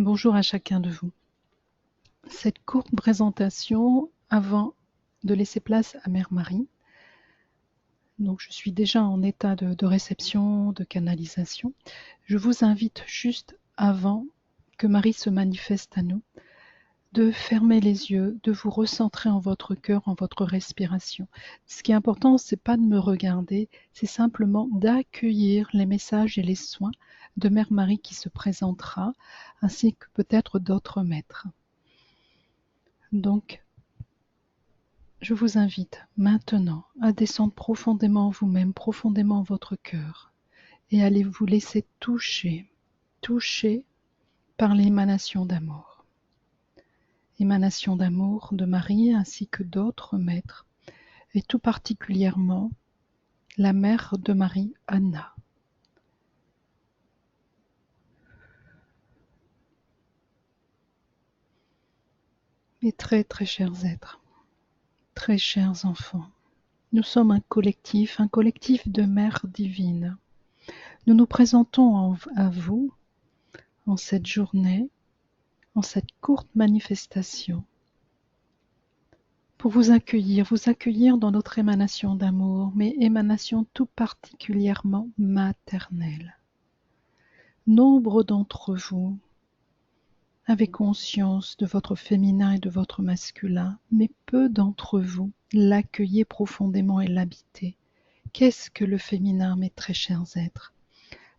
Bonjour à chacun de vous. Cette courte présentation avant de laisser place à Mère Marie. Donc je suis déjà en état de réception, de canalisation. Je vous invite juste avant que Marie se manifeste à nous, de fermer les yeux, de vous recentrer en votre cœur, en votre respiration. Ce qui est important, c'est pas de me regarder, c'est simplement d'accueillir les messages et les soins de Mère Marie qui se présentera, ainsi que peut-être d'autres maîtres. Donc, je vous invite maintenant à descendre profondément en vous-même, profondément en votre cœur, et allez vous laisser toucher par l'émanation d'amour. Émanation d'amour de Marie ainsi que d'autres maîtres, et tout particulièrement la mère de Marie, Anna. Mes très très chers êtres, très chers enfants, nous sommes un collectif de mères divines. Nous nous présentons à vous en cette journée, en cette courte manifestation, pour vous accueillir dans notre émanation d'amour, mais émanation tout particulièrement maternelle. Nombre d'entre vous avez conscience de votre féminin et de votre masculin, mais peu d'entre vous l'accueillez profondément et l'habitez. Qu'est-ce que le féminin, mes très chers êtres?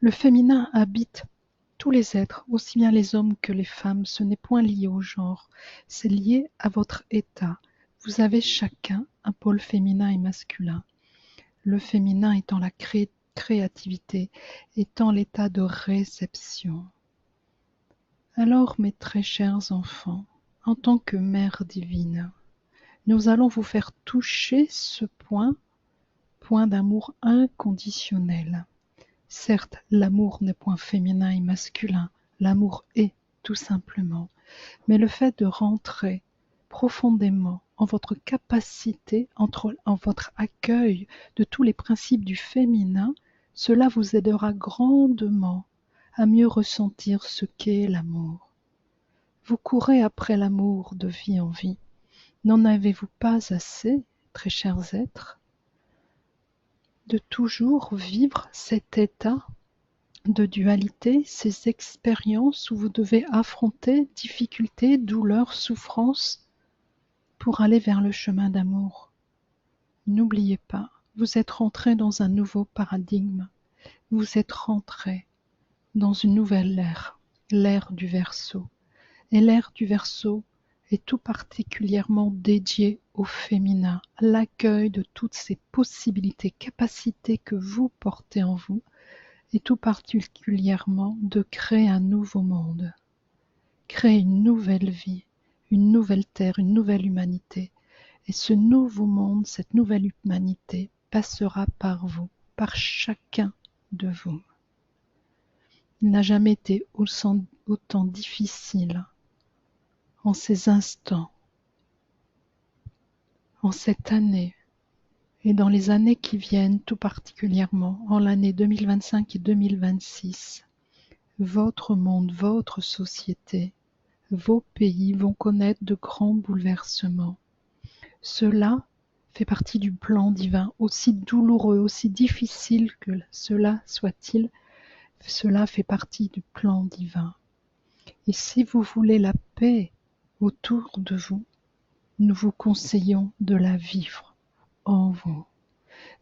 Le féminin habite tous les êtres, aussi bien les hommes que les femmes. Ce n'est point lié au genre, c'est lié à votre état. Vous avez chacun un pôle féminin et masculin. Le féminin étant la créativité, étant l'état de réception. Alors, mes très chers enfants, en tant que mère divine, nous allons vous faire toucher ce point d'amour inconditionnel. Certes, l'amour n'est point féminin et masculin, l'amour est tout simplement, mais le fait de rentrer profondément en votre capacité, en votre accueil de tous les principes du féminin, cela vous aidera grandement à mieux ressentir ce qu'est l'amour. Vous courez après l'amour de vie en vie. N'en avez-vous pas assez, très chers êtres, de toujours vivre cet état de dualité, ces expériences où vous devez affronter difficultés, douleurs, souffrances pour aller vers le chemin d'amour? N'oubliez pas, vous êtes rentré dans un nouveau paradigme. Vous êtes rentré dans une nouvelle ère, l'ère du Verseau. Et l'ère du Verseau est tout particulièrement dédiée au féminin, à l'accueil de toutes ces possibilités, capacités que vous portez en vous, et tout particulièrement de créer un nouveau monde, créer une nouvelle vie, une nouvelle terre, une nouvelle humanité. Et ce nouveau monde, cette nouvelle humanité passera par vous, par chacun de vous. Il n'a jamais été autant difficile en ces instants, en cette année et dans les années qui viennent, tout particulièrement en l'année 2025 et 2026, votre monde, votre société, vos pays vont connaître de grands bouleversements. Cela fait partie du plan divin, aussi douloureux, aussi difficile que cela soit-il, cela fait partie du plan divin. Et si vous voulez la paix autour de vous, nous vous conseillons de la vivre en vous.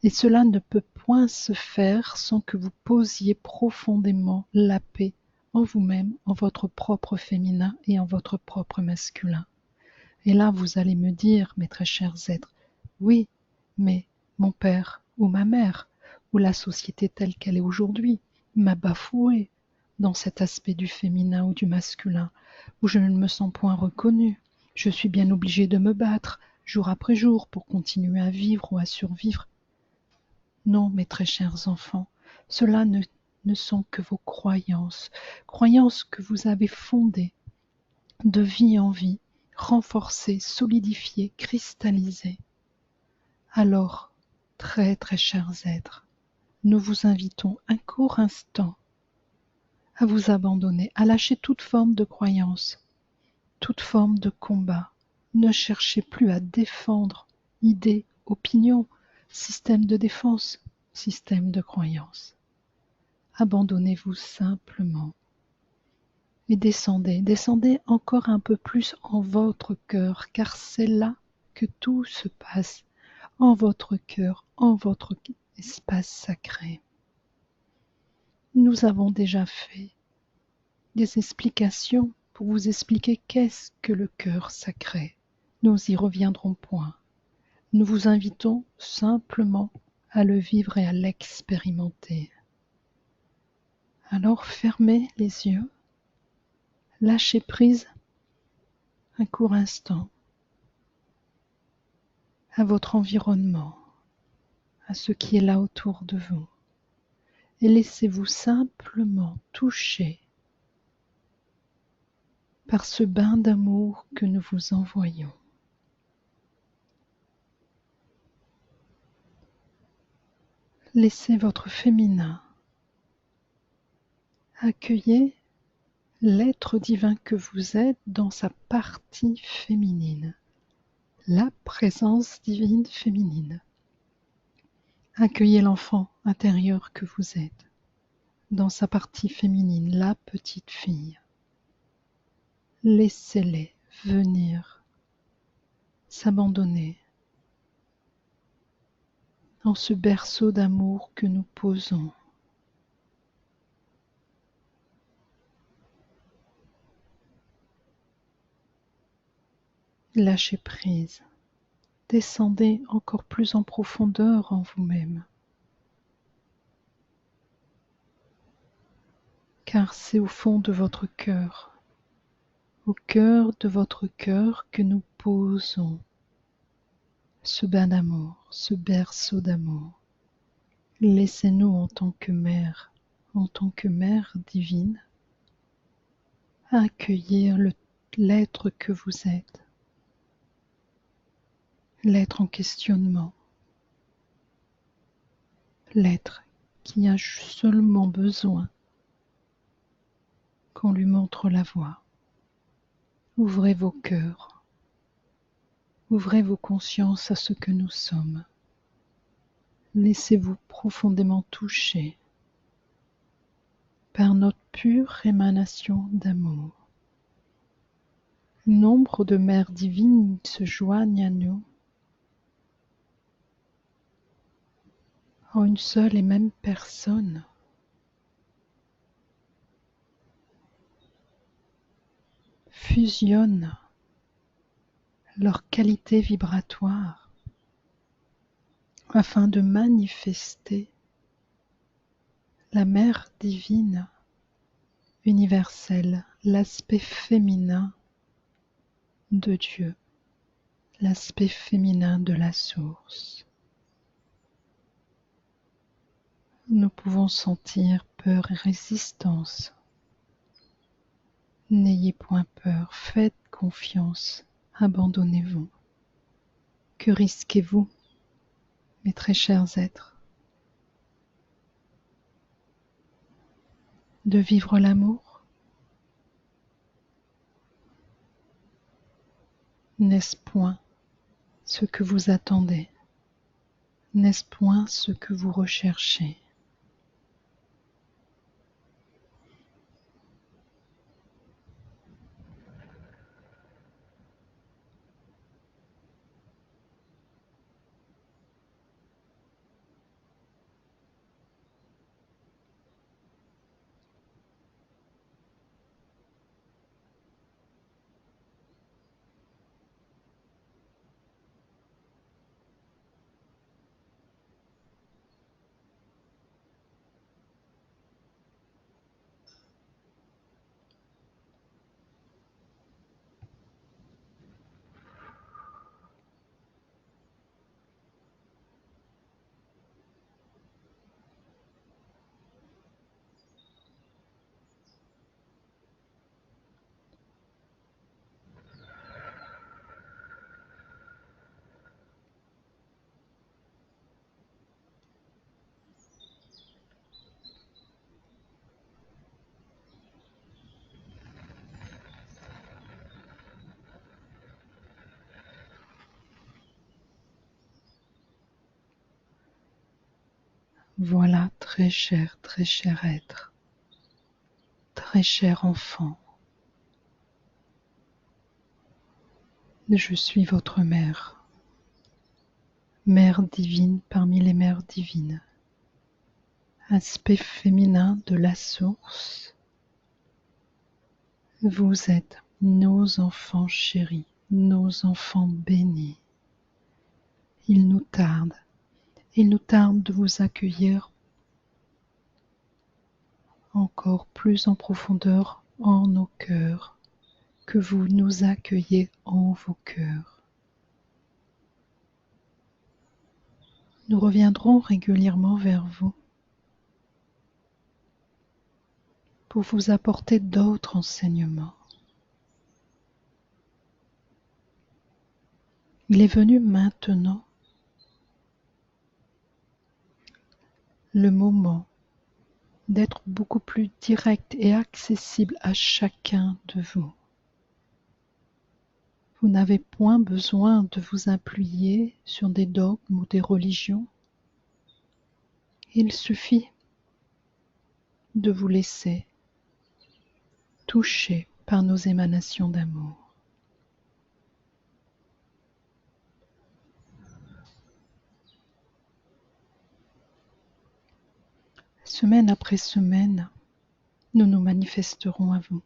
Et cela ne peut point se faire sans que vous posiez profondément la paix en vous-même, en votre propre féminin et en votre propre masculin. Et là, vous allez me dire, mes très chers êtres, oui, mais mon père ou ma mère, ou la société telle qu'elle est aujourd'hui, m'a bafoué dans cet aspect du féminin ou du masculin, où je ne me sens point reconnue. Je suis bien obligée de me battre, jour après jour, pour continuer à vivre ou à survivre. Non, mes très chers enfants, cela ne sont que vos croyances, croyances que vous avez fondées de vie en vie, renforcées, solidifiées, cristallisées. Alors, très très chers êtres, nous vous invitons un court instant à vous abandonner, à lâcher toute forme de croyance, toute forme de combat. Ne cherchez plus à défendre idées, opinions, système de défense, système de croyance. Abandonnez-vous simplement et descendez encore un peu plus en votre cœur, car c'est là que tout se passe, en votre cœur, en votre espace sacré. Nous avons déjà fait des explications pour vous expliquer qu'est-ce que le cœur sacré. Nous y reviendrons point. Nous vous invitons simplement à le vivre et à l'expérimenter. Alors fermez les yeux, lâchez prise un court instant à votre environnement, à ce qui est là autour de vous, et laissez-vous simplement toucher par ce bain d'amour que nous vous envoyons. Laissez votre féminin accueillir l'être divin que vous êtes dans sa partie féminine, la présence divine féminine. Accueillez l'enfant intérieur que vous êtes dans sa partie féminine, la petite fille. Laissez-les venir s'abandonner dans ce berceau d'amour que nous posons. Lâchez prise. Descendez encore plus en profondeur en vous-même. Car c'est au fond de votre cœur, au cœur de votre cœur que nous posons ce bain d'amour, ce berceau d'amour. Laissez-nous en tant que mère divine, accueillir l'être que vous êtes, l'être en questionnement, l'être qui a seulement besoin qu'on lui montre la voie. Ouvrez vos cœurs, ouvrez vos consciences à ce que nous sommes. Laissez-vous profondément toucher par notre pure émanation d'amour. Nombre de mères divines se joignent à nous en une seule et même personne. Fusionnent leur qualité vibratoire afin de manifester la mère divine universelle, l'aspect féminin de Dieu, l'aspect féminin de la source. Nous pouvons sentir peur et résistance. N'ayez point peur, faites confiance, abandonnez-vous. Que risquez-vous, mes très chers êtres? De vivre l'amour? N'est-ce point ce que vous attendez? N'est-ce point ce que vous recherchez? Voilà, très cher être, très cher enfant. Je suis votre mère, mère divine parmi les mères divines, aspect féminin de la source. Vous êtes nos enfants chéris, nos enfants bénis. Il nous tarde de vous accueillir encore plus en profondeur en nos cœurs, que vous nous accueillez en vos cœurs. Nous reviendrons régulièrement vers vous pour vous apporter d'autres enseignements. Il est venu maintenant le moment d'être beaucoup plus direct et accessible à chacun de vous. Vous n'avez point besoin de vous appuyer sur des dogmes ou des religions. Il suffit de vous laisser toucher par nos émanations d'amour. Semaine après semaine, nous nous manifesterons à vous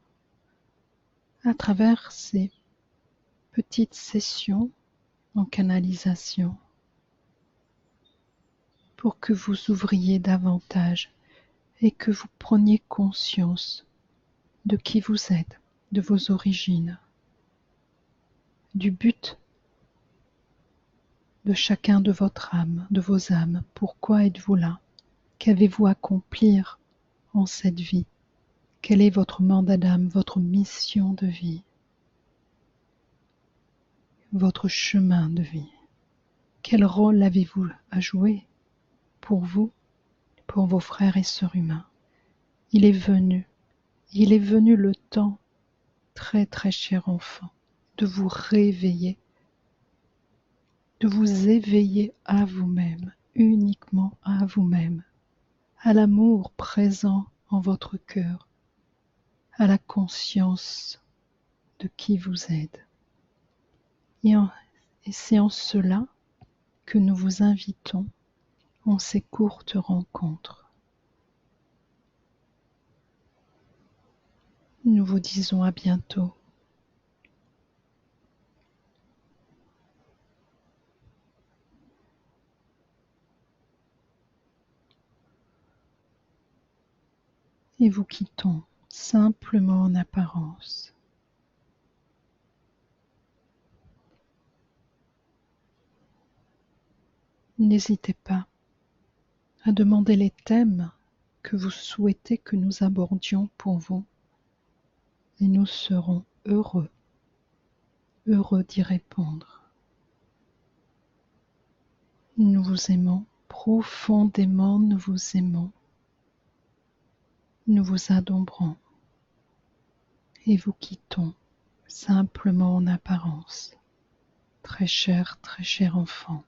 à travers ces petites sessions en canalisation pour que vous ouvriez davantage et que vous preniez conscience de qui vous êtes, de vos origines, du but de chacun de votre âme, de vos âmes. Pourquoi êtes-vous là? Qu'avez-vous à accomplir en cette vie? Quel est votre mandat d'âme, votre mission de vie, votre chemin de vie? Quel rôle avez-vous à jouer pour vous, pour vos frères et sœurs humains? Il est venu le temps, très très cher enfant, de vous réveiller, de vous éveiller à vous-même, uniquement à vous-même, à l'amour présent en votre cœur, à la conscience de qui vous êtes. Et c'est en cela que nous vous invitons en ces courtes rencontres. Nous vous disons à bientôt. Et vous quittons simplement en apparence. N'hésitez pas à demander les thèmes que vous souhaitez que nous abordions pour vous et nous serons heureux d'y répondre. Nous vous aimons profondément, nous vous aimons, nous vous adorons et vous quittons simplement en apparence. Très cher enfant.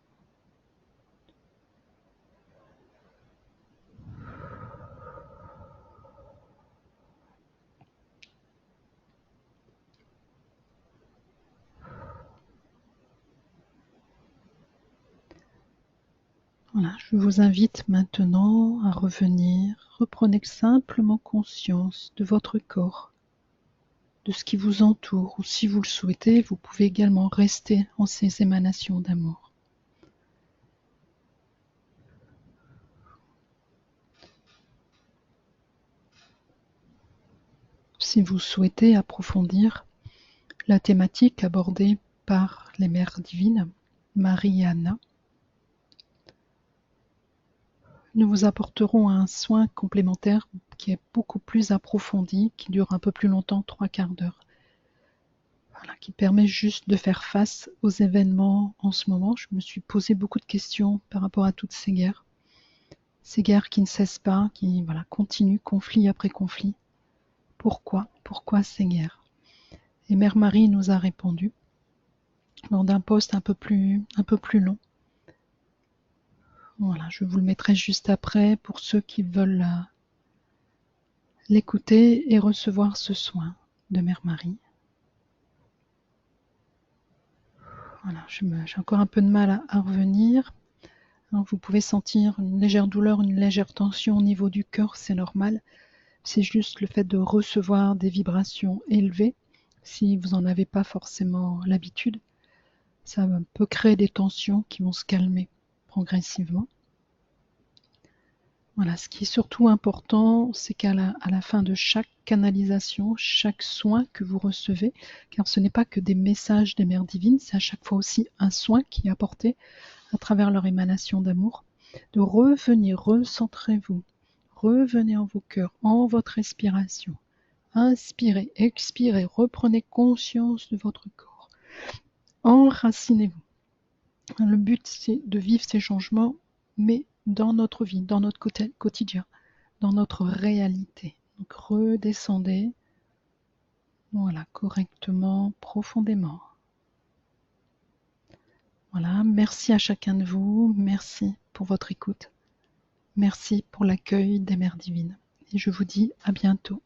Voilà, je vous invite maintenant à revenir. Reprenez simplement conscience de votre corps, de ce qui vous entoure, ou si vous le souhaitez, vous pouvez également rester en ces émanations d'amour. Si vous souhaitez approfondir la thématique abordée par les mères divines, Marie et Anna, nous vous apporterons un soin complémentaire qui est beaucoup plus approfondi, qui dure un peu plus longtemps, 3/4 d'heure. Voilà, qui permet juste de faire face aux événements en ce moment. Je me suis posé beaucoup de questions par rapport à toutes ces guerres qui ne cessent pas, qui continuent conflit après conflit. Pourquoi ces guerres? Et Mère Marie nous a répondu lors d'un post un peu plus long. Voilà, je vous le mettrai juste après pour ceux qui veulent l'écouter et recevoir ce soin de Mère Marie. Voilà, j'ai encore un peu de mal à revenir. Vous pouvez sentir une légère douleur, une légère tension au niveau du cœur, c'est normal. C'est juste le fait de recevoir des vibrations élevées. Si vous n'en avez pas forcément l'habitude, ça peut créer des tensions qui vont se calmer progressivement. Voilà, ce qui est surtout important, c'est qu'à la fin de chaque canalisation, chaque soin que vous recevez, car ce n'est pas que des messages des mères divines, c'est à chaque fois aussi un soin qui est apporté à travers leur émanation d'amour, de revenir, recentrez-vous, revenez en vos cœurs, en votre respiration. Inspirez, expirez, reprenez conscience de votre corps. Enracinez-vous. Le but, c'est de vivre ces changements, mais dans notre vie, dans notre quotidien, dans notre réalité. Donc redescendez, voilà, correctement, profondément. Voilà, merci à chacun de vous, merci pour votre écoute, merci pour l'accueil des mères divines. Et je vous dis à bientôt.